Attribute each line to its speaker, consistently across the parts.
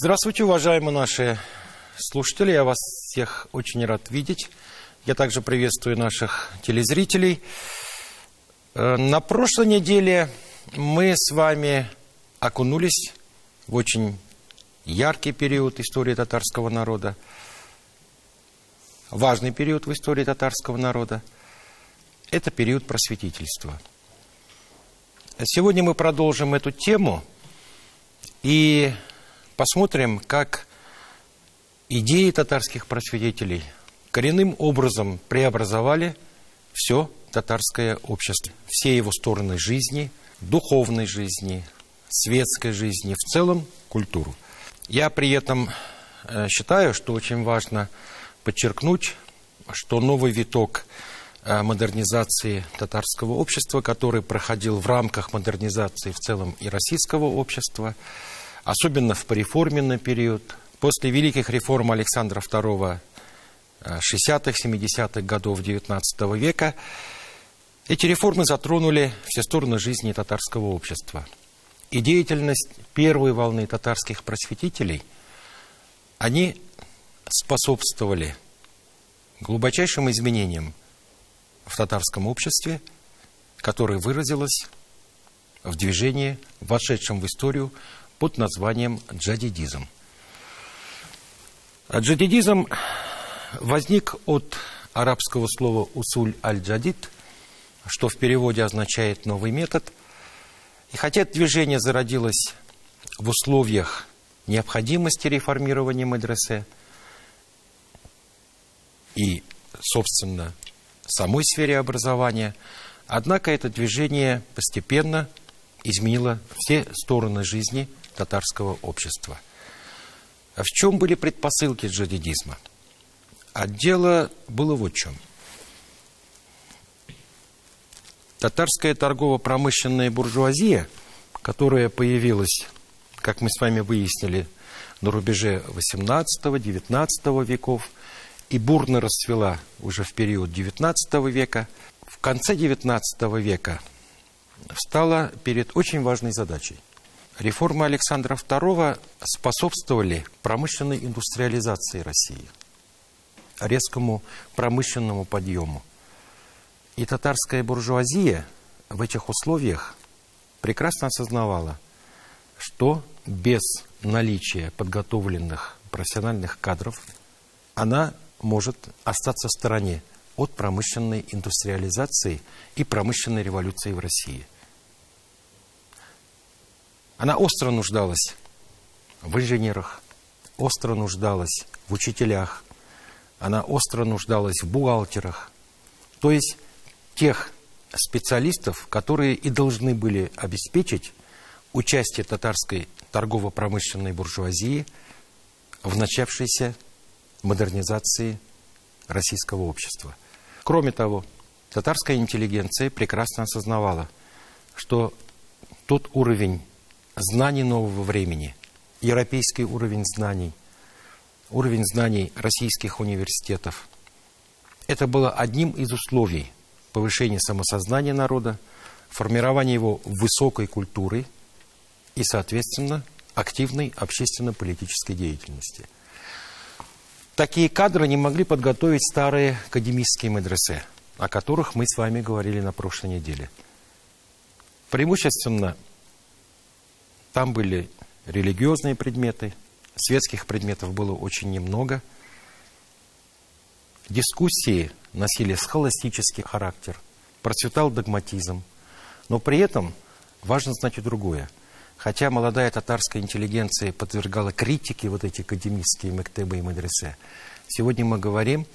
Speaker 1: Здравствуйте, уважаемые наши слушатели. Я вас всех очень рад видеть. Я также приветствую наших телезрителей. На прошлой неделе мы с вами окунулись в очень яркий период истории татарского народа, важный период в истории татарского народа. Это период просветительства. Сегодня мы продолжим эту тему и посмотрим, как идеи татарских просветителей коренным образом преобразовали все татарское общество, все его стороны жизни, духовной жизни, светской жизни, в целом культуру. Я при этом считаю, что очень важно подчеркнуть, что новый виток модернизации татарского общества, который проходил в рамках модернизации в целом и российского общества, особенно в пореформенный период, после великих реформ Александра II 60-х, 70-х годов XIX века, эти реформы затронули все стороны жизни татарского общества. И деятельность первой волны татарских просветителей, они способствовали глубочайшим изменениям в татарском обществе, которое выразилось в движении, вошедшем в историю под названием джадидизм. Джадидизм возник от арабского слова «усуль аль-джадид», что в переводе означает «новый метод». И хотя это движение зародилось в условиях необходимости реформирования медресе и, собственно, самой сфере образования, однако это движение постепенно изменило все стороны жизни татарского общества. В чем были предпосылки джадидизма? А дело было вот в чем. Татарская торгово-промышленная буржуазия, которая появилась, как мы с вами выяснили, на рубеже XVIII-XIX веков и бурно расцвела уже в период XIX века, в конце XIX века встала перед очень важной задачей. Реформы Александра II способствовали промышленной индустриализации России, резкому промышленному подъему. И татарская буржуазия в этих условиях прекрасно осознавала, что без наличия подготовленных профессиональных кадров она может остаться в стороне от промышленной индустриализации и промышленной революции в России. Она остро нуждалась в инженерах, остро нуждалась в учителях, она остро нуждалась в бухгалтерах, то есть тех специалистов, которые и должны были обеспечить участие татарской торгово-промышленной буржуазии в начавшейся модернизации российского общества. Кроме того, татарская интеллигенция прекрасно осознавала, что тот уровень знаний нового времени, европейский уровень знаний российских университетов, это было одним из условий повышения самосознания народа, формирования его высокой культуры и, соответственно, активной общественно-политической деятельности. Такие кадры не могли подготовить старые академические медресе, о которых мы с вами говорили на прошлой неделе. Преимущественно там были религиозные предметы, светских предметов было очень немного. Дискуссии носили схоластический характер, процветал догматизм. Но при этом важно знать и другое. Хотя молодая татарская интеллигенция подвергала критике вот эти академические мектебы и медресе, сегодня мы говорим,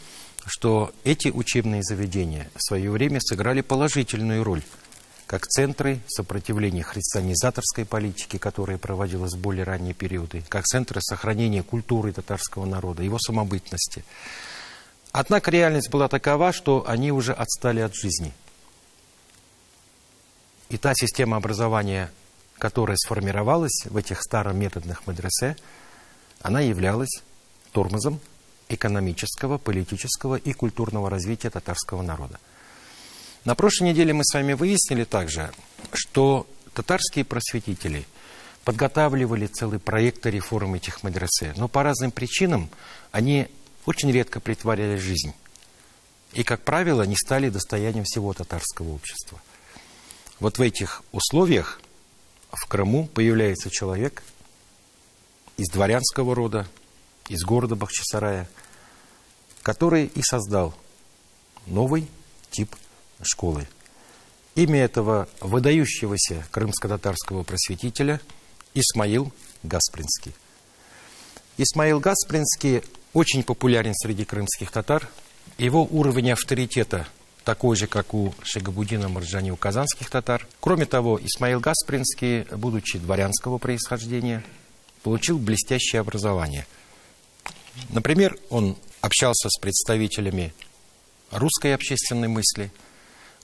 Speaker 1: что эти учебные заведения в свое время сыграли положительную роль как центры сопротивления христианизаторской политики, которая проводилась в более ранние периоды, как центры сохранения культуры татарского народа, его самобытности. Однако реальность была такова, что они уже отстали от жизни. И та система образования, которая сформировалась в этих старометодных медресе, она являлась тормозом экономического, политического и культурного развития татарского народа. На прошлой неделе мы с вами выяснили также, что татарские просветители подготавливали целый проект реформ этих медресе. Но по разным причинам они очень редко претворяли жизнь. И, как правило, не стали достоянием всего татарского общества. Вот в этих условиях в Крыму появляется человек из дворянского рода, из города Бахчисарая, который и создал новый тип школы. Имя этого выдающегося крымско-татарского просветителя Исмаил Гаспринский. Исмаил Гаспринский очень популярен среди крымских татар. Его уровень авторитета такой же, как у Шигабуддина Марджани у казанских татар. Кроме того, Исмаил Гаспринский, будучи дворянского происхождения, получил блестящее образование. Например, он общался с представителями русской общественной мысли.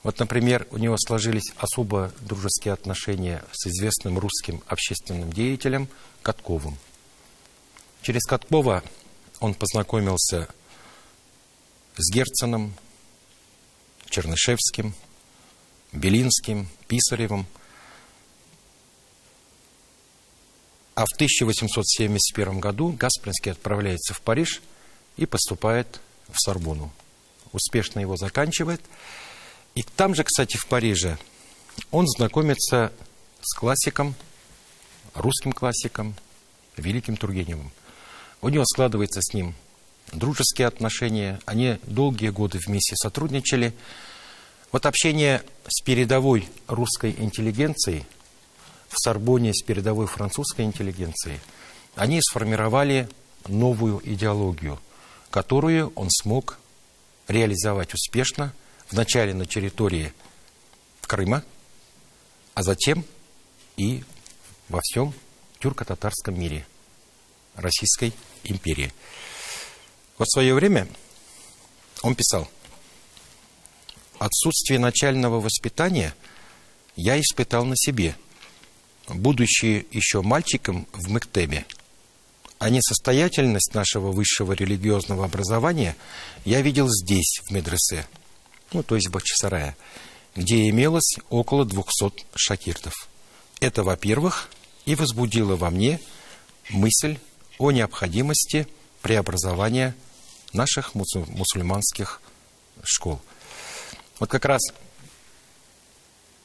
Speaker 1: Вот, например, у него сложились особо дружеские отношения с известным русским общественным деятелем Катковым. Через Каткова он познакомился с Герценом, Чернышевским, Белинским, Писаревым. А в 1871 году Гаспринский отправляется в Париж и поступает в Сорбонну. Успешно его заканчивает. И там же, кстати, в Париже он знакомится с классиком, русским классиком, великим Тургеневым. У него складывается с ним дружеские отношения. Они долгие годы вместе сотрудничали. Вот общение с передовой русской интеллигенцией в Сорбонне, с передовой французской интеллигенцией, они сформировали новую идеологию, которую он смог реализовать успешно вначале на территории Крыма, а затем и во всем тюрко-татарском мире Российской империи. Вот в свое время он писал: «Отсутствие начального воспитания я испытал на себе, будучи еще мальчиком в Мектебе, а несостоятельность нашего высшего религиозного образования я видел здесь, в медресе, то есть в Бахчисарае, где имелось около 200 шакиртов. Это, во-первых, и возбудило во мне мысль о необходимости преобразования наших мусульманских школ». Вот как раз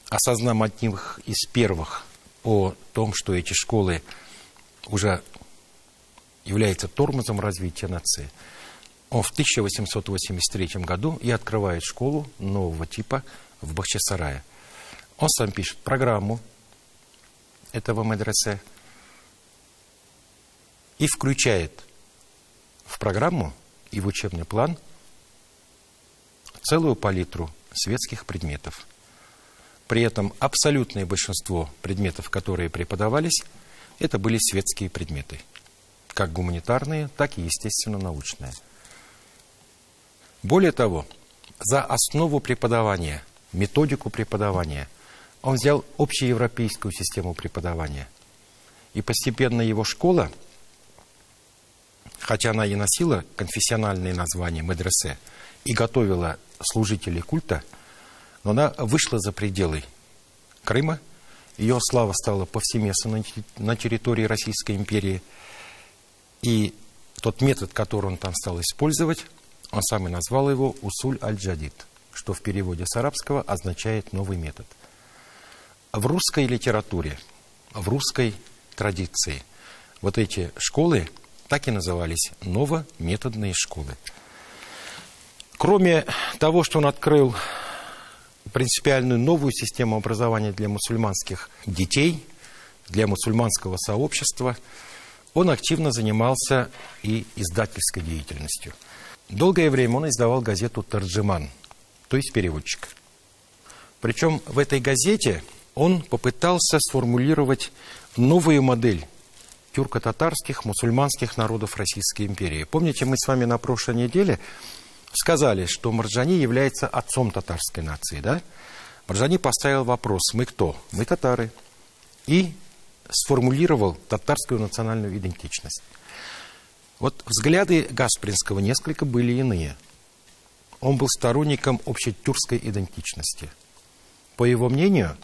Speaker 1: осознав одних из первых о том, что эти школы уже являются тормозом развития нации, он в 1883 году и открывает школу нового типа в Бахчисарае. Он сам пишет программу этого медресе и включает в программу и в учебный план целую палитру светских предметов. При этом абсолютное большинство предметов, которые преподавались, это были светские предметы. Как гуманитарные, так и, естественно, научные. Более того, за основу преподавания, методику преподавания, он взял общеевропейскую систему преподавания. И постепенно его школа, хотя она и носила конфессиональное название медресе и готовила служителей культа, но она вышла за пределы Крыма. Ее слава стала повсеместно на территории Российской империи. И тот метод, который он там стал использовать, он сам и назвал его «Усуль аль-Джадид», что в переводе с арабского означает «новый метод». В русской литературе, в русской традиции вот эти школы так и назывались новометодные школы. Кроме того, что он открыл принципиальную новую систему образования для мусульманских детей, для мусульманского сообщества, он активно занимался и издательской деятельностью. Долгое время он издавал газету «Тарджиман», то есть переводчик. Причем в этой газете он попытался сформулировать новую модель тюрко-татарских, мусульманских народов Российской империи. Помните, мы с вами на прошлой неделе сказали, что Марджани является отцом татарской нации, да? Марджани поставил вопрос: мы кто? Мы татары. И сформулировал татарскую национальную идентичность. Вот взгляды Гаспринского несколько были иные. Он был сторонником общетюркской идентичности. По его мнению,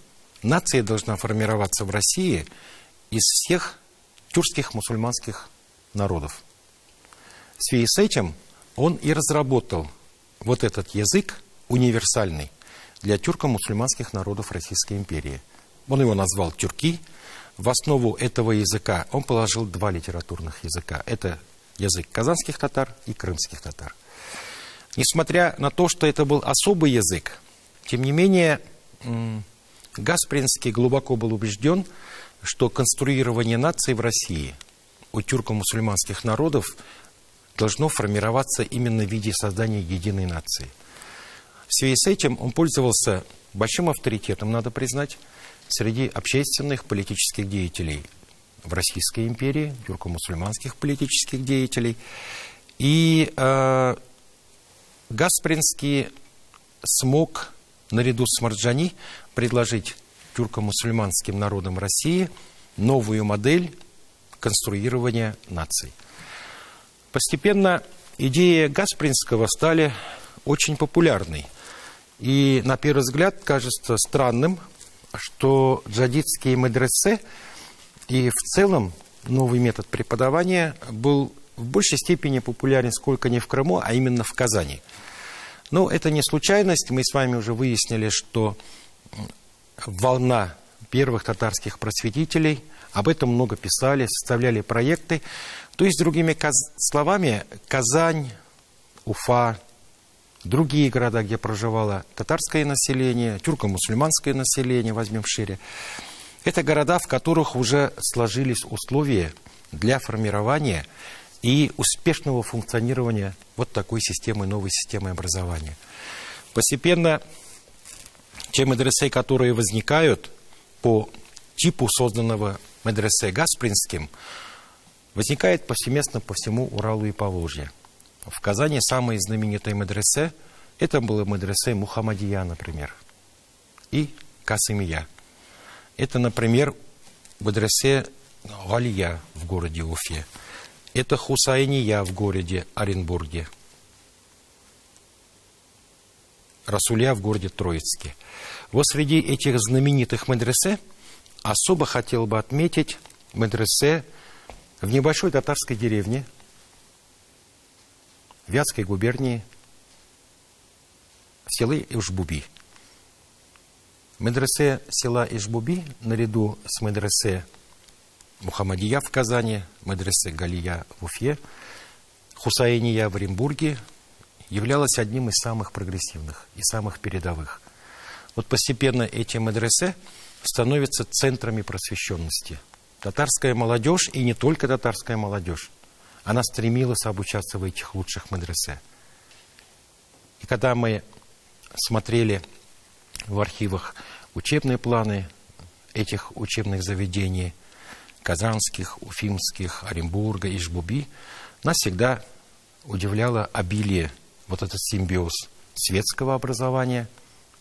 Speaker 1: нация должна формироваться в России из всех тюркских мусульманских народов. В связи с этим он и разработал вот этот язык универсальный для тюрко-мусульманских народов Российской империи. Он его назвал тюрки. В основу этого языка он положил два литературных языка. Это язык казанских татар и крымских татар. Несмотря на то, что это был особый язык, тем не менее, Гаспринский глубоко был убежден, что конструирование нации в России у тюрко-мусульманских народов должно формироваться именно в виде создания единой нации. В связи с этим он пользовался большим авторитетом, надо признать, среди общественных политических деятелей в Российской империи, тюрко-мусульманских политических деятелей. И Гаспринский смог, наряду с Марджани, предложить тюрко-мусульманским народам России новую модель конструирования наций. Постепенно идеи Гаспринского стали очень популярной. И на первый взгляд кажется странным, что джадидские медресе и в целом новый метод преподавания был в большей степени популярен сколько не в Крыму, а именно в Казани. Но это не случайность. Мы с вами уже выяснили, что волна первых татарских просветителей, об этом много писали, составляли проекты. То есть, другими словами, Казань, Уфа, другие города, где проживало татарское население, тюрко-мусульманское население, возьмем шире, это города, в которых уже сложились условия для формирования и успешного функционирования вот такой системы, новой системы образования. Постепенно те медресе, которые возникают по типу созданного медресе Гаспринским, возникает повсеместно по всему Уралу и Поволжью. В Казани самые знаменитые медресе – это было медресе Мухаммадия, например, и Касымия. Это, например, медресе Галия в городе Уфе. Это Хусайния в городе Оренбурге. Расуля в городе Троицке. Вот среди этих знаменитых медресе особо хотел бы отметить медресе в небольшой татарской деревне Вятской губернии, села Ишбуби. Медресе села Ишбуби наряду с медресе Мухаммадия в Казани, медресе Галия в Уфе, Хусайния в Оренбурге являлась одним из самых прогрессивных и самых передовых. Вот постепенно эти медресе становятся центрами просвещенности. Татарская молодежь, и не только татарская молодежь, она стремилась обучаться в этих лучших медресе. И когда мы смотрели в архивах учебные планы этих учебных заведений, казанских, уфимских, Оренбурга, Ишбуби, нас всегда удивляло обилие, вот этот симбиоз светского образования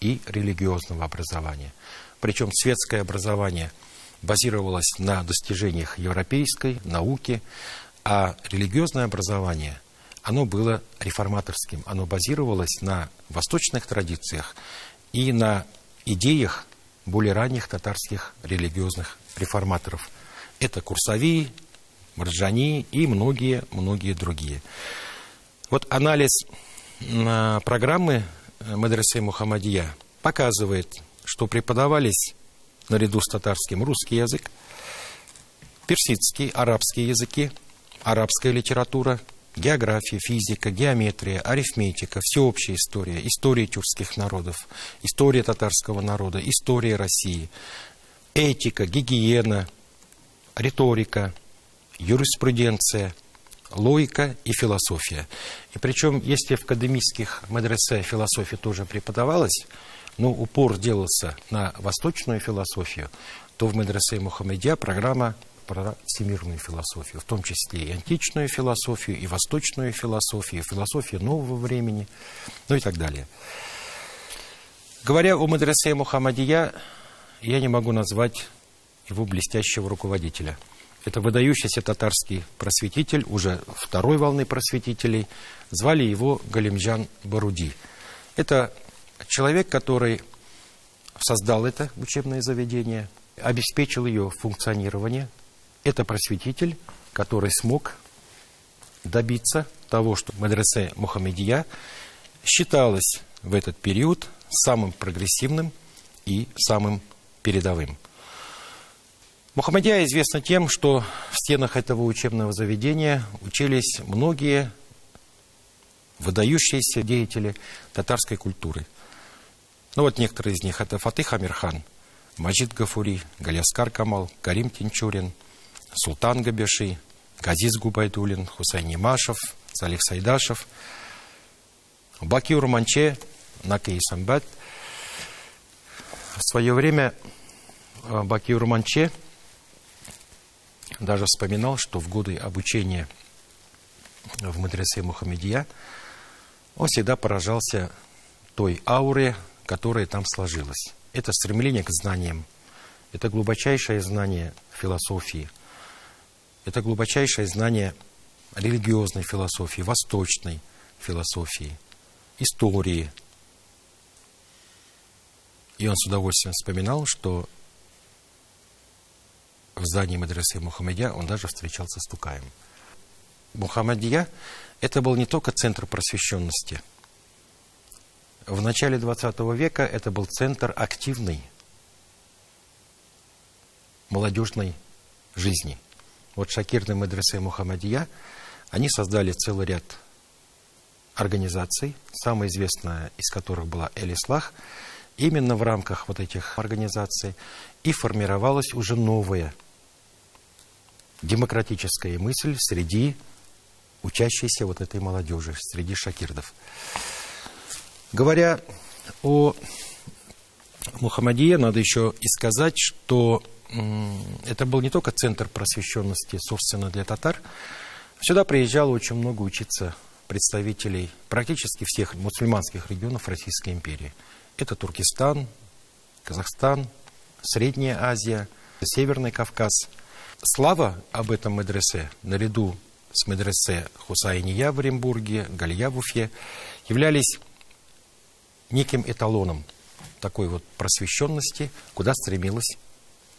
Speaker 1: и религиозного образования. Причем светское образование базировалось на достижениях европейской науки, а религиозное образование, оно было реформаторским, оно базировалось на восточных традициях и на идеях более ранних татарских религиозных реформаторов. Это Курсави, Марджани и многие другие. Вот анализ программы медресе Мухаммадия показывает, что преподавались наряду с татарским русский язык, персидский, арабские языки, арабская литература, география, физика, геометрия, арифметика, всеобщая история, история тюркских народов, история татарского народа, история России, этика, гигиена, риторика, юриспруденция, логика и философия. И причем, если в академических медресе философия тоже преподавалась, но упор делался на восточную философию, то в медресе Мухаммадия программа про всемирную философию, в том числе и античную философию, и восточную философию, философию нового времени, ну и так далее. Говоря о медресе Мухаммадия, я не могу назвать его блестящего руководителя. Это выдающийся татарский просветитель, уже второй волны просветителей, звали его Галимджан Баруди. Это человек, который создал это учебное заведение, обеспечил ее функционирование Это просветитель, который смог добиться того, что медресе Мухаммедия считалась в этот период самым прогрессивным и самым передовым. Мухаммедия известна тем, что в стенах этого учебного заведения учились многие выдающиеся деятели татарской культуры. Ну вот некоторые из них это Фатых Амирхан, Маджид Гафури, Галиаскар Камал, Карим Тинчурин, Султан Габеши, Газиз Губайдулин, Хусайн Имашев, Салих Сайдашев, Бакиур Манче, Наки Исамбат. В свое время Бакиур Манче даже вспоминал, что в годы обучения в медресе Мухаммедия он всегда поражался той ауре, которая там сложилась. Это стремление к знаниям, это глубочайшее знание философии, это глубочайшее знание религиозной философии, восточной философии, истории. И он с удовольствием вспоминал, что в здании медресе Мухаммедия он даже встречался с Тукаем. Мухаммедия – это был не только центр просвещенности. В начале 20 века это был центр активной молодежной жизни. Вот Шакирный медресе Мухаммедия, они создали целый ряд организаций, самая известная из которых была Эль-Ислах. Именно в рамках вот этих организаций и формировалась уже новая демократическая мысль среди учащейся вот этой молодежи, среди шакирдов. Говоря о Мухаммедии, надо еще и сказать, что это был не только центр просвещенности, собственно, для татар. Сюда приезжало очень много учиться представителей практически всех мусульманских регионов Российской империи. Это Туркестан, Казахстан, Средняя Азия, Северный Кавказ. Слава об этом медресе, наряду с медресе Хусайния в Оренбурге, Галья в Уфе, являлись неким эталоном такой вот просвещенности, куда стремилась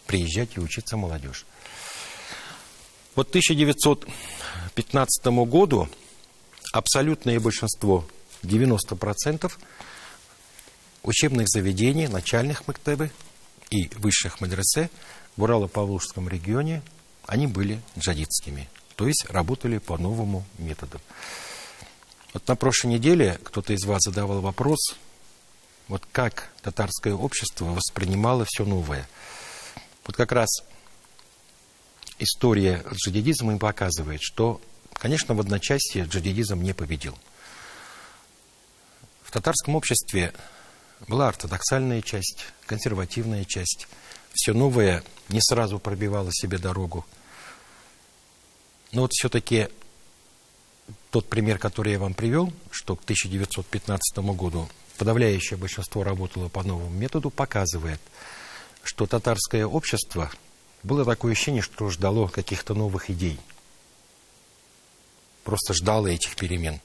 Speaker 1: приезжать и учиться молодежь. Вот к 1915 году абсолютное большинство, 90%, учебных заведений, начальных мектебы и высших медресе в Урало-Павловском регионе, они были джадидскими, то есть работали по новому методу. Вот на прошлой неделе кто-то из вас задавал вопрос, вот как татарское общество воспринимало все новое. Вот как раз история джадидизма им показывает, что, конечно, в одночасье джадидизм не победил. В татарском обществе была ортодоксальная часть, консервативная часть. Все новое не сразу пробивало себе дорогу. Но вот все-таки тот пример, который я вам привел, что к 1915 году подавляющее большинство работало по новому методу, показывает, что татарское общество было такое ощущение, что ждало каких-то новых идей. Просто ждало этих перемен.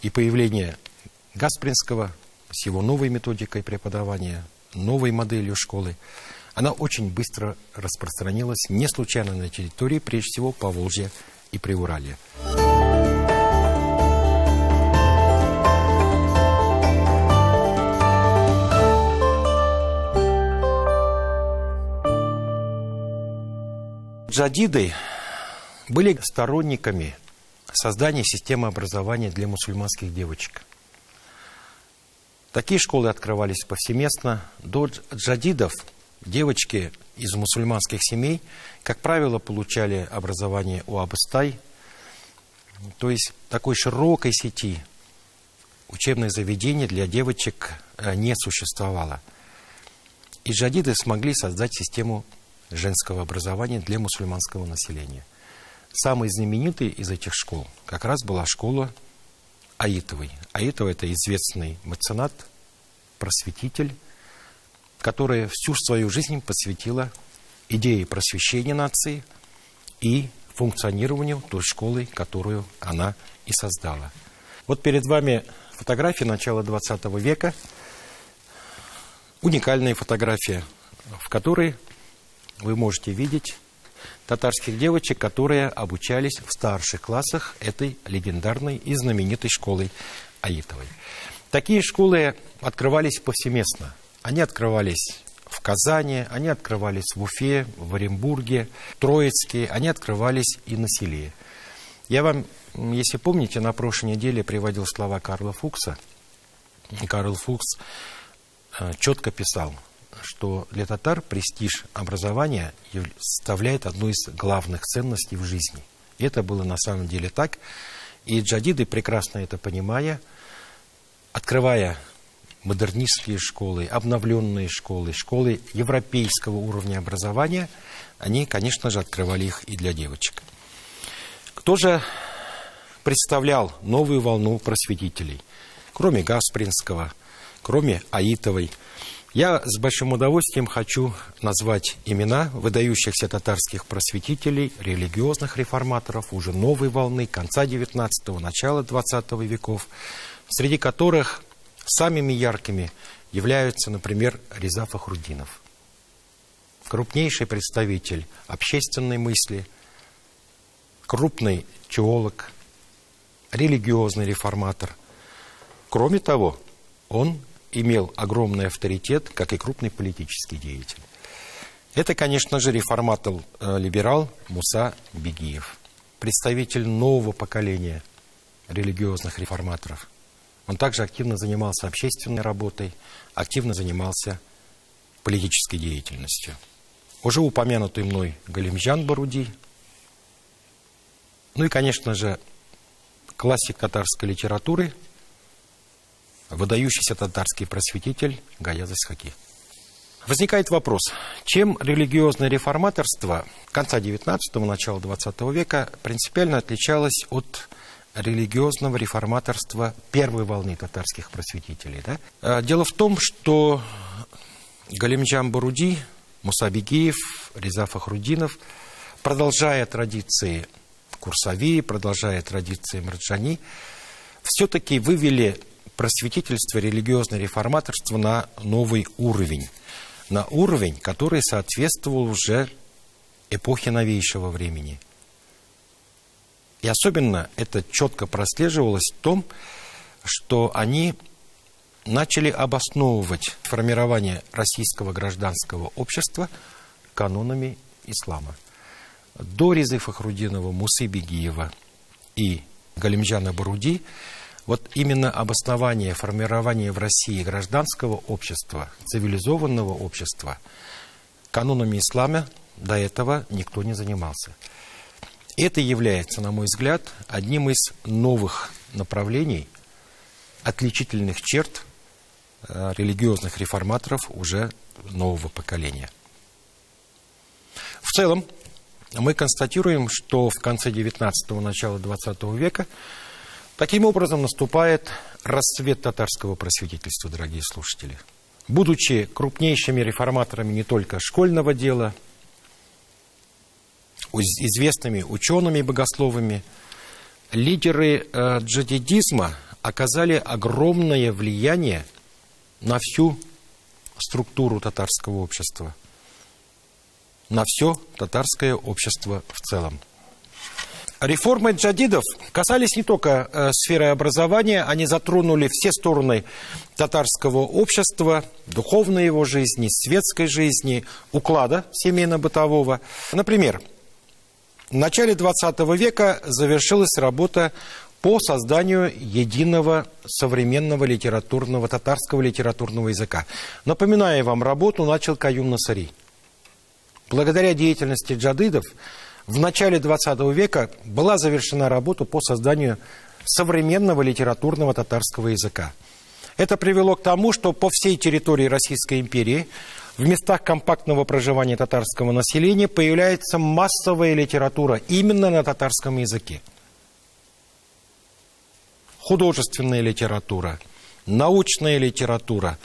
Speaker 1: И появление Гаспринского с его новой методикой преподавания, новой моделью школы, она очень быстро распространилась, не случайно на территории, прежде всего, Поволжья и Приуралья. Джадиды были сторонниками создания системы образования для мусульманских девочек. Такие школы открывались повсеместно. До джадидов девочки из мусульманских семей, как правило, получали образование у абыстай, то есть такой широкой сети учебных заведений для девочек не существовало. И джадиды смогли создать систему женского образования для мусульманского населения. Самой знаменитой из этих школ как раз была школа Аитовой. Аитова – это известный меценат, просветитель, которая всю свою жизнь посвятила идее просвещения нации и функционированию той школы, которую она и создала. Вот перед вами фотография начала 20 века, уникальная фотография, в которой вы можете видеть татарских девочек, которые обучались в старших классах этой легендарной и знаменитой школы Аитовой. Такие школы открывались повсеместно. Они открывались в Казани, они открывались в Уфе, в Оренбурге, Троицке, они открывались и на селе. Я вам, если помните, на прошлой неделе приводил слова Карла Фукса. Карл Фукс четко писал, что для татар престиж образования составляет одну из главных ценностей в жизни. И это было на самом деле так. И джадиды, прекрасно это понимая, открывая модернистские школы, обновленные школы, школы европейского уровня образования, они, конечно же, открывали их и для девочек. Кто же представлял новую волну просветителей? Кроме Гаспринского, кроме Аитовой. Я с большим удовольствием хочу назвать имена выдающихся татарских просветителей, религиозных реформаторов уже новой волны, конца XIX, начала XX веков, среди которых самыми яркими являются, например, Реза Фахрудинов. Крупнейший представитель общественной мысли, крупный теолог, религиозный реформатор. Кроме того, он имел огромный авторитет, как и крупный политический деятель. Это, конечно же, реформатор-либерал Муса Бигиев, представитель нового поколения религиозных реформаторов. Он также активно занимался общественной работой, активно занимался политической деятельностью. Уже упомянутый мной Галимжан Баруди, ну и, конечно же, классик татарской литературы, выдающийся татарский просветитель Гаязь Исхаки. Возникает вопрос, чем религиозное реформаторство конца XIX – начала XX века принципиально отличалось от религиозного реформаторства первой волны татарских просветителей? Да? Дело в том, что Галимжан Баруди, Муса Бигиев, Реза Фахрудинов, продолжая традиции Курсави, продолжая традиции Мраджани, все-таки вывели просветительство, религиозное реформаторство на новый уровень. На уровень, который соответствовал уже эпохе новейшего времени. И особенно это четко прослеживалось в том, что они начали обосновывать формирование российского гражданского общества канонами ислама. До Резы Фахрудинова, Мусы Бигиева и Галимжана Баруди вот именно обоснование, формирование в России гражданского общества, цивилизованного общества, канонами ислама до этого никто не занимался. Это является, на мой взгляд, одним из новых направлений, отличительных черт религиозных реформаторов уже нового поколения. В целом, мы констатируем, что в конце XIX – начала XX века таким образом наступает расцвет татарского просветительства, дорогие слушатели. Будучи крупнейшими реформаторами не только школьного дела, известными учеными и богословами, лидеры джадидизма оказали огромное влияние на всю структуру татарского общества, на все татарское общество в целом. Реформы джадидов касались не только сферы образования, они затронули все стороны татарского общества, духовной его жизни, светской жизни, уклада семейно-бытового. Например, в начале XX века завершилась работа по созданию единого современного литературного, татарского литературного языка. Напоминаю вам, работу начал Каюм Насари. Благодаря деятельности джадидов в начале XX века была завершена работа по созданию современного литературного татарского языка. Это привело к тому, что по всей территории Российской империи в местах компактного проживания татарского населения появляется массовая литература именно на татарском языке. Художественная литература, научная литература,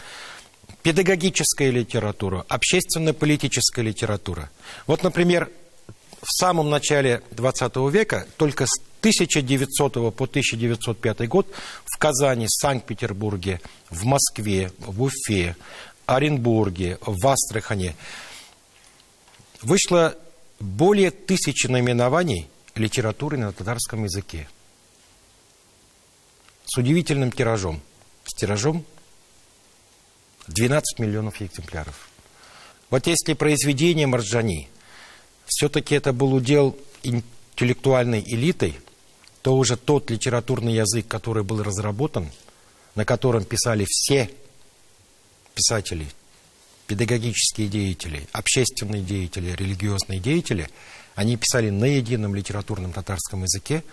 Speaker 1: педагогическая литература, общественно-политическая литература. Вот, например, в самом начале XX века, только с 1900 по 1905 год в Казани, Санкт-Петербурге, в Москве, в Уфе, Оренбурге, в Астрахани вышло более 1000 наименований литературы на татарском языке. С удивительным тиражом. С тиражом 12 миллионов экземпляров. Вот если произведение Марджани все-таки это был удел интеллектуальной элитой, то уже тот литературный язык, который был разработан, на котором писали все писатели, педагогические деятели, общественные деятели, религиозные деятели, они писали на едином литературном татарском языке,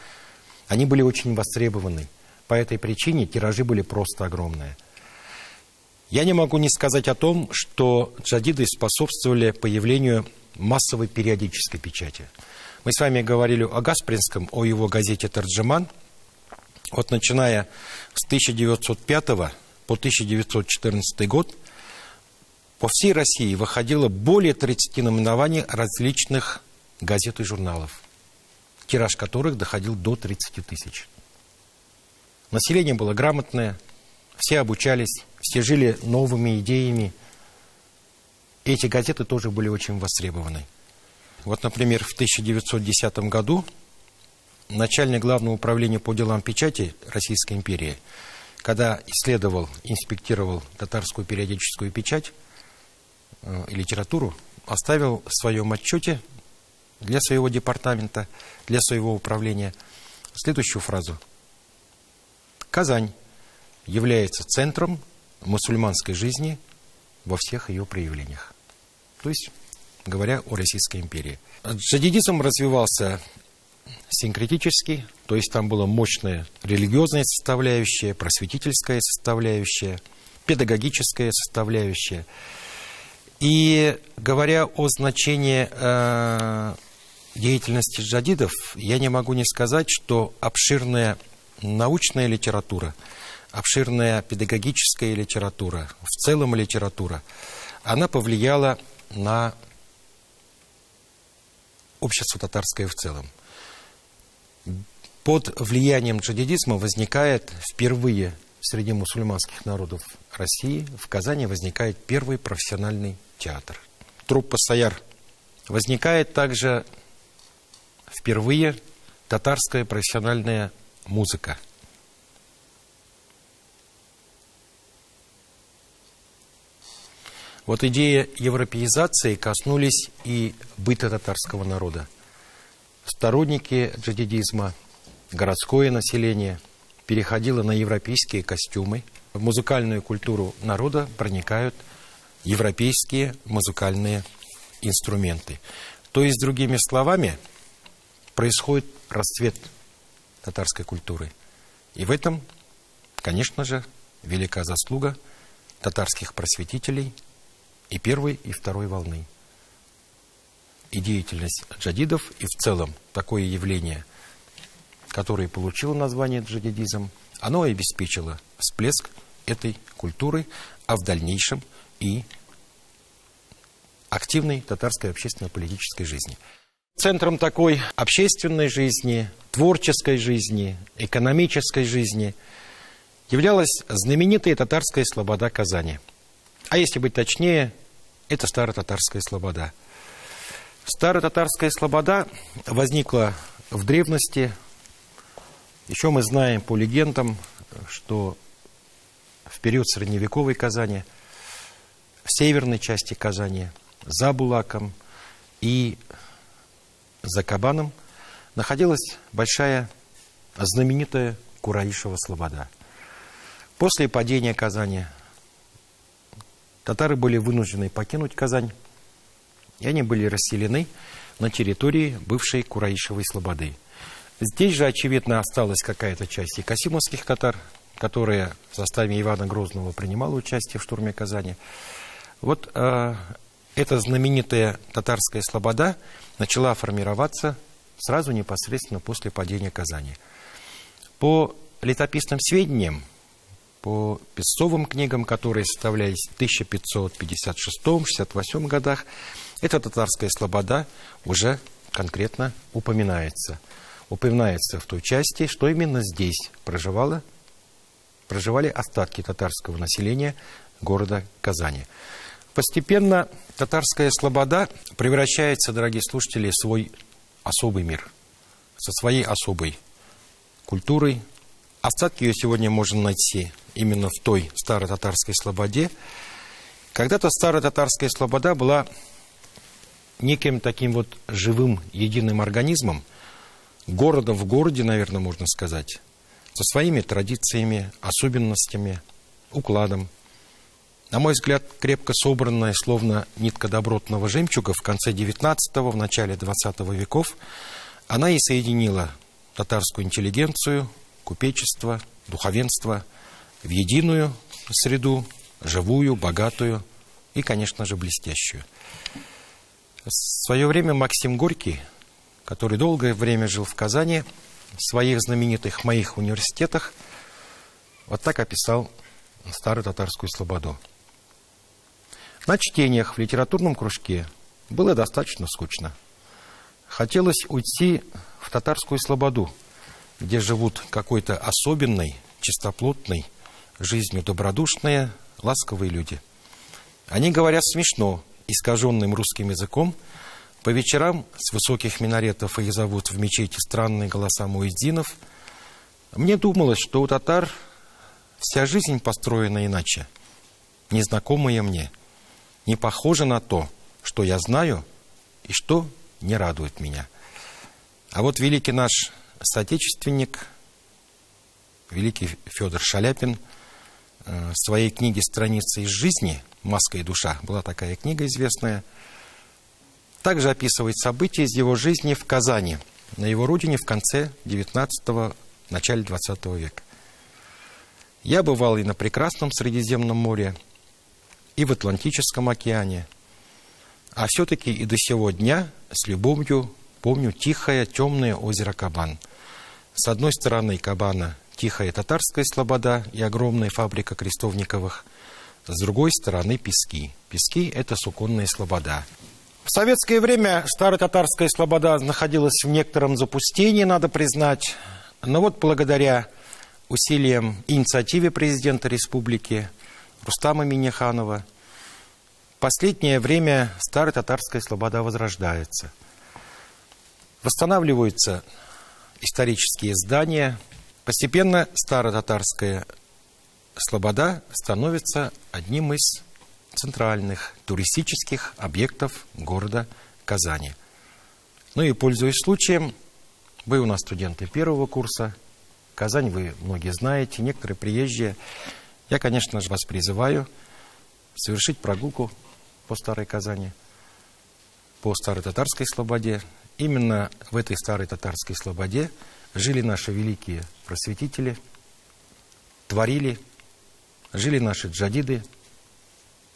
Speaker 1: они были очень востребованы. По этой причине тиражи были просто огромные. Я не могу не сказать о том, что джадиды способствовали появлению массовой периодической печати. Мы с вами говорили о Гаспринском, о его газете «Тарджаман». Вот начиная с 1905 по 1914 год по всей России выходило более 30 наименований различных газет и журналов, тираж которых доходил до 30 тысяч. Население было грамотное, все обучались, все жили новыми идеями. Эти газеты тоже были очень востребованы. Вот, например, в 1910 году начальник Главного управления по делам печати Российской империи, когда исследовал, инспектировал татарскую периодическую печать и литературу, оставил в своем отчете для своего департамента, для своего управления следующую фразу. Казань является центром мусульманской жизни во всех ее проявлениях. То есть, говоря о Российской империи. Джадидизм развивался синкретически, то есть там была мощная религиозная составляющая, просветительская составляющая, педагогическая составляющая. И говоря о значении деятельности джадидов, я не могу не сказать, что обширная научная литература, обширная педагогическая литература, в целом литература, она повлияла на общество татарское в целом. Под влиянием джадидизма возникает впервые среди мусульманских народов России, в Казани возникает первый профессиональный театр. Труппа «Саяр». Возникает также впервые татарская профессиональная музыка. Вот идея европеизации коснулись и быта татарского народа. Сторонники джадидизма, городское население переходило на европейские костюмы. В музыкальную культуру народа проникают европейские музыкальные инструменты. То есть, другими словами, происходит расцвет татарской культуры. И в этом, конечно же, велика заслуга татарских просветителей и первой, и второй волны. И деятельность джадидов, и в целом такое явление, которое получило название джадидизм, оно обеспечило всплеск этой культуры, а в дальнейшем и активной татарской общественно-политической жизни. Центром такой общественной жизни, творческой жизни, экономической жизни являлась знаменитая татарская слобода Казани. А если быть точнее, это Старо-Татарская слобода. Старо-Татарская слобода возникла в древности. Еще мы знаем по легендам, что в период средневековой Казани, в северной части Казани, за Булаком и за Кабаном находилась большая знаменитая Кураишева слобода. После падения Казани татары были вынуждены покинуть Казань, и они были расселены на территории бывшей Кураишевой слободы. Здесь же, очевидно, осталась какая-то часть и касимовских татар, которая в составе Ивана Грозного принимала участие в штурме Казани. Вот эта знаменитая татарская слобода начала формироваться сразу непосредственно после падения Казани. По летописным сведениям, по песцовым книгам, которые составлялись в 1556-68 годах, эта татарская слобода уже конкретно упоминается. Упоминается в той части, что именно здесь проживали остатки татарского населения города Казани. Постепенно татарская слобода превращается, дорогие слушатели, в свой особый мир, со своей особой культурой. Остатки ее сегодня можно найти именно в той старо-татарской слободе. Когда-то старо-татарская слобода была неким таким вот живым, единым организмом, городом в городе, наверное, можно сказать, со своими традициями, особенностями, укладом. На мой взгляд, крепко собранная, словно нитка добротного жемчуга в конце XIX, в начале XX веков, она и соединила татарскую интеллигенцию, купечество, духовенство в единую среду, живую, богатую и, конечно же, блестящую. В свое время Максим Горький, который долгое время жил в Казани, в своих знаменитых «Моих университетах», вот так описал старо-татарскую слободу. На чтениях в литературном кружке было достаточно скучно. Хотелось уйти в татарскую слободу, где живут какой-то особенной, чистоплотной жизнью добродушные, ласковые люди. Они говорят смешно, искаженным русским языком, по вечерам с высоких минаретов их зовут в мечети странные голоса муэдзинов. Мне думалось, что у татар вся жизнь построена иначе, незнакомая мне, не похожа на то, что я знаю и что не радует меня. А вот великий наш соотечественник, великий Федор Шаляпин, в своей книге «Страницы из жизни. Маска и душа», была такая книга известная, также описывает события из его жизни в Казани, на его родине в конце XIX, начале XX века. Я бывал и на прекрасном Средиземном море, и в Атлантическом океане, а все-таки и до сего дня с любовью помню тихое, темное озеро Кабан. С одной стороны Кабана тихая татарская слобода и огромная фабрика Крестовниковых, с другой стороны Пески. Пески – это суконная слобода. В советское время старо-татарская слобода находилась в некотором запустении, надо признать. Но вот благодаря усилиям и инициативе президента республики Рустама Минниханова в последнее время старо-татарская слобода возрождается. Восстанавливаются исторические здания. Постепенно старо-татарская слобода становится одним из центральных туристических объектов города Казани. Ну и, пользуясь случаем, вы у нас студенты первого курса, Казань вы многие знаете, некоторые приезжие. Я, конечно же, вас призываю совершить прогулку по Старой Казани, по старо-татарской слободе. Именно в этой старой татарской слободе жили наши великие просветители, творили, жили наши джадиды.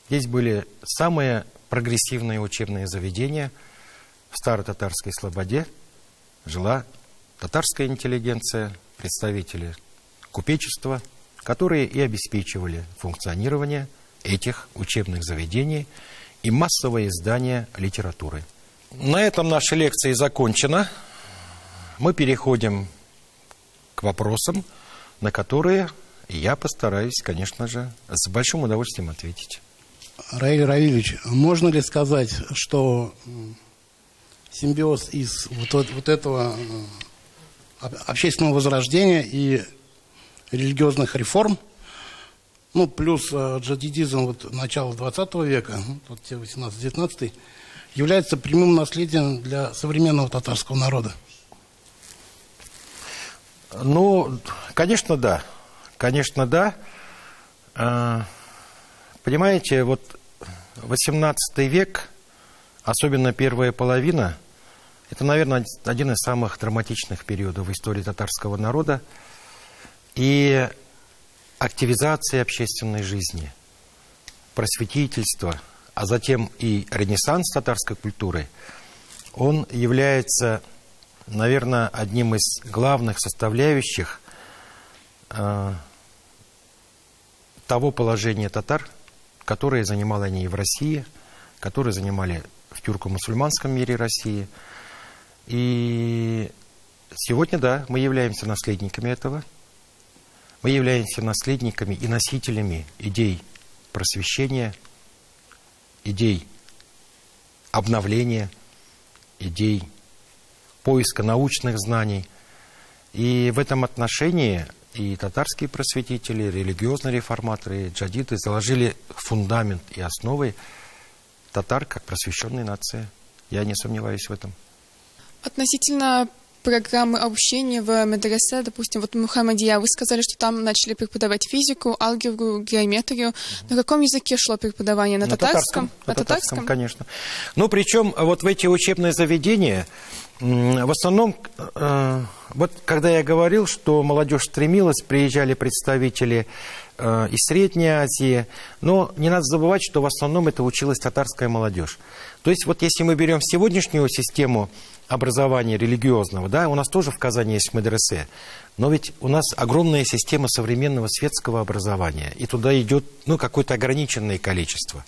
Speaker 1: Здесь были самые прогрессивные учебные заведения. В старо-татарской слободе жила татарская интеллигенция, представители купечества, которые и обеспечивали функционирование этих учебных заведений и массовое издание литературы. На этом наша лекция закончена. Мы переходим к вопросам, на которые я постараюсь, конечно же, с большим удовольствием ответить.
Speaker 2: Раиль Равильевич, можно ли сказать, что симбиоз из вот этого общественного возрождения и религиозных реформ, ну, плюс джадидизм вот начала 20 века, вот те 18-19, является прямым наследием для современного татарского народа?
Speaker 1: Ну, конечно, да. Конечно, да. Понимаете, вот 18 век, особенно первая половина, это, наверное, один из самых драматичных периодов в истории татарского народа. И активизация общественной жизни, просветительство, а затем и ренессанс татарской культуры, он является, наверное, одним из главных составляющих того положения татар, которое занимали они и в России, которое занимали в тюрко-мусульманском мире России. И сегодня, да, мы являемся наследниками этого. Мы являемся наследниками и носителями идей просвещения, идей обновления, идей поиска научных знаний. И в этом отношении и татарские просветители, религиозные реформаторы, джадиды заложили фундамент и основы татар как просвещенной нации. Я не сомневаюсь в этом.
Speaker 3: Относительно программы обучения в медресе, допустим, вот в Мухаммадия, вы сказали, что там начали преподавать физику, алгебру, геометрию. На каком языке шло преподавание? На татарском?
Speaker 1: На татарском, конечно. Ну, причем вот в эти учебные заведения, в основном, вот когда я говорил, что молодежь стремилась, приезжали представители из Средней Азии, но не надо забывать, что в основном это училась татарская молодежь. То есть вот если мы берем сегодняшнюю систему образования религиозного, да, у нас тоже в Казани есть медресе, но ведь у нас огромная система современного светского образования, и туда идет, ну, какое-то ограниченное количество.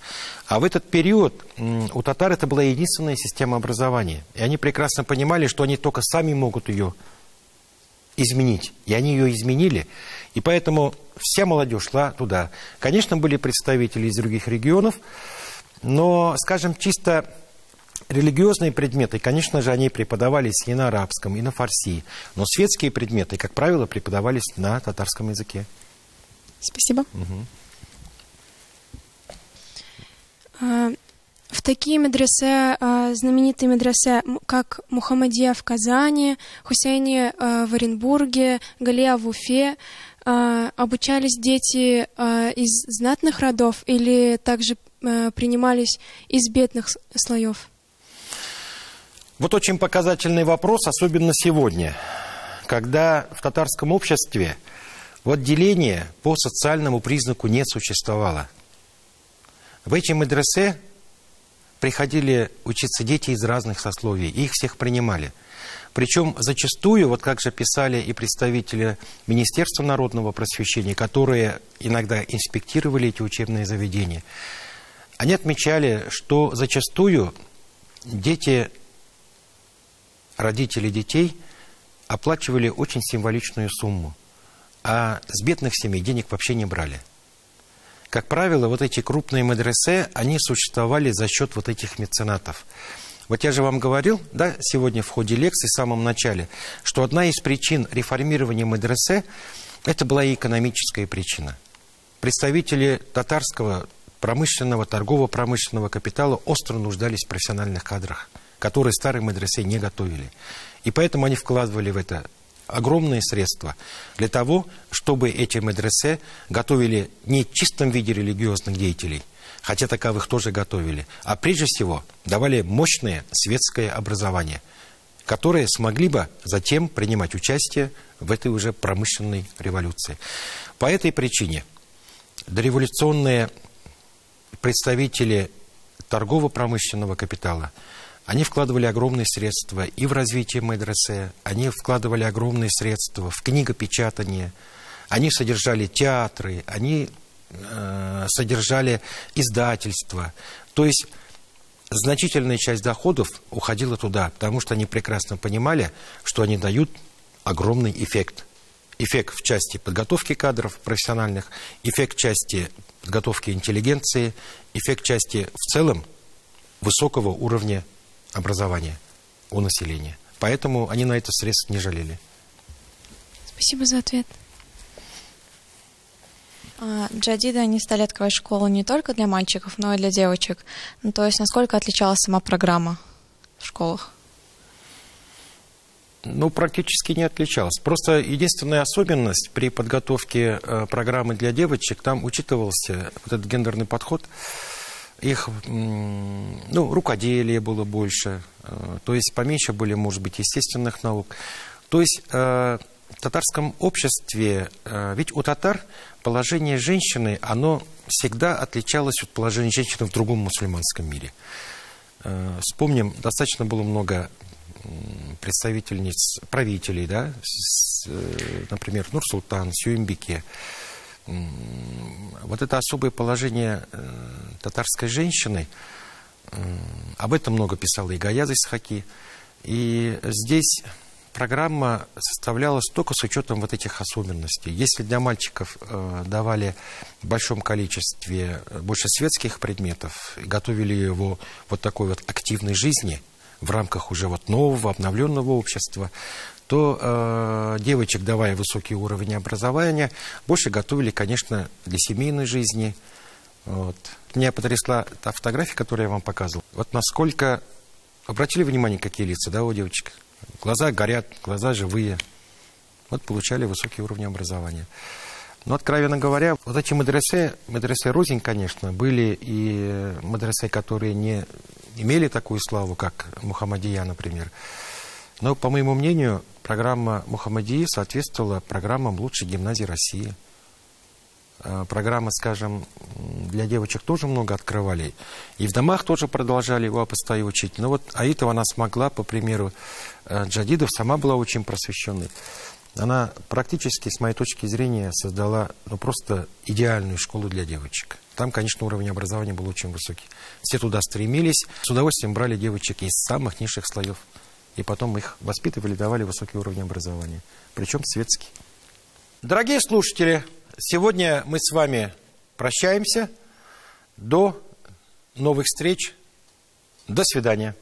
Speaker 1: А в этот период у татар это была единственная система образования, и они прекрасно понимали, что они только сами могут ее изменить, и они ее изменили, и поэтому вся молодежь шла туда. Конечно, были представители из других регионов, но, скажем, чисто религиозные предметы, конечно же, они преподавались и на арабском, и на фарси. Но светские предметы, как правило, преподавались на татарском языке.
Speaker 3: Спасибо.
Speaker 4: В такие медресе, знаменитые медресе, как Мухаммадия в Казани, Хусейни в Оренбурге, Галия в Уфе, обучались дети из знатных родов или также принимались из бедных слоев?
Speaker 1: Вот очень показательный вопрос, особенно сегодня, когда в татарском обществе вот деление по социальному признаку не существовало. В эти медресе приходили учиться дети из разных сословий, и их всех принимали. Причем зачастую, вот как же писали и представители Министерства народного просвещения, которые иногда инспектировали эти учебные заведения, они отмечали, что зачастую дети, родители детей оплачивали очень символичную сумму, а с бедных семей денег вообще не брали. Как правило, вот эти крупные медресе, они существовали за счет вот этих меценатов. Вот я же вам говорил, да, сегодня в ходе лекции, в самом начале, что одна из причин реформирования медресе – это была и экономическая причина. Представители татарского промышленного, торгово-промышленного капитала остро нуждались в профессиональных кадрах, которые старые медресе не готовили. И поэтому они вкладывали в это огромные средства для того, чтобы эти медресе готовили не в чистом виде религиозных деятелей, хотя таковых тоже готовили, а прежде всего давали мощное светское образование, которые смогли бы затем принимать участие в этой уже промышленной революции. По этой причине дореволюционные представители торгово-промышленного капитала, они вкладывали огромные средства и в развитие медресе, они вкладывали огромные средства в книгопечатание, они содержали театры, они содержали издательства. То есть значительная часть доходов уходила туда, потому что они прекрасно понимали, что они дают огромный эффект. Эффект в части подготовки кадров профессиональных, эффект в части подготовки интеллигенции, эффект в части в целом высокого уровня образования у населения. Поэтому они на это средств не жалели.
Speaker 4: Спасибо за ответ.
Speaker 5: Джадиды, они стали открывать школу не только для мальчиков, но и для девочек. Ну, то есть, насколько отличалась сама программа в школах?
Speaker 1: Ну, практически не отличалась. Просто единственная особенность при подготовке программы для девочек, там учитывался вот этот гендерный подход. Их, ну, рукоделие было больше, то есть поменьше были, может быть, естественных наук. То есть в татарском обществе, ведь у татар положение женщины, оно всегда отличалось от положения женщины в другом мусульманском мире. Вспомним, достаточно было много представительниц, правителей, да, например, Нур-Султан, Сюембике. Вот это особое положение татарской женщины, об этом много писала и Гаяза Исхаки. И здесь программа составлялась только с учетом вот этих особенностей. Если для мальчиков давали в большом количестве больше светских предметов и готовили его вот такой вот активной жизни в рамках уже вот нового, обновленного общества, то девочек, давая высокий уровень образования, больше готовили, конечно, для семейной жизни. Вот. Меня потрясла та фотография, которую я вам показывал. Вот насколько... Обратили внимание, какие лица, да, у девочек? Глаза горят, глаза живые. Вот получали высокий уровень образования. Но, откровенно говоря, вот эти медресе рознь, конечно, были и медресе, которые не имели такую славу, как Мухаммадия, например. Но, по моему мнению, программа Мухаммадии соответствовала программам лучшей гимназии России. Программы, скажем, для девочек тоже много открывали. И в домах тоже продолжали его опостай учить. Но вот Аитова она смогла, по примеру Джадидов, сама была очень просвещенной. Она практически, с моей точки зрения, создала просто идеальную школу для девочек. Там, конечно, уровень образования был очень высокий. Все туда стремились, с удовольствием брали девочек из самых низших слоев. И потом их воспитывали, давали высокий уровень образования. Причем светский. Дорогие слушатели, сегодня мы с вами прощаемся. До новых встреч. До свидания.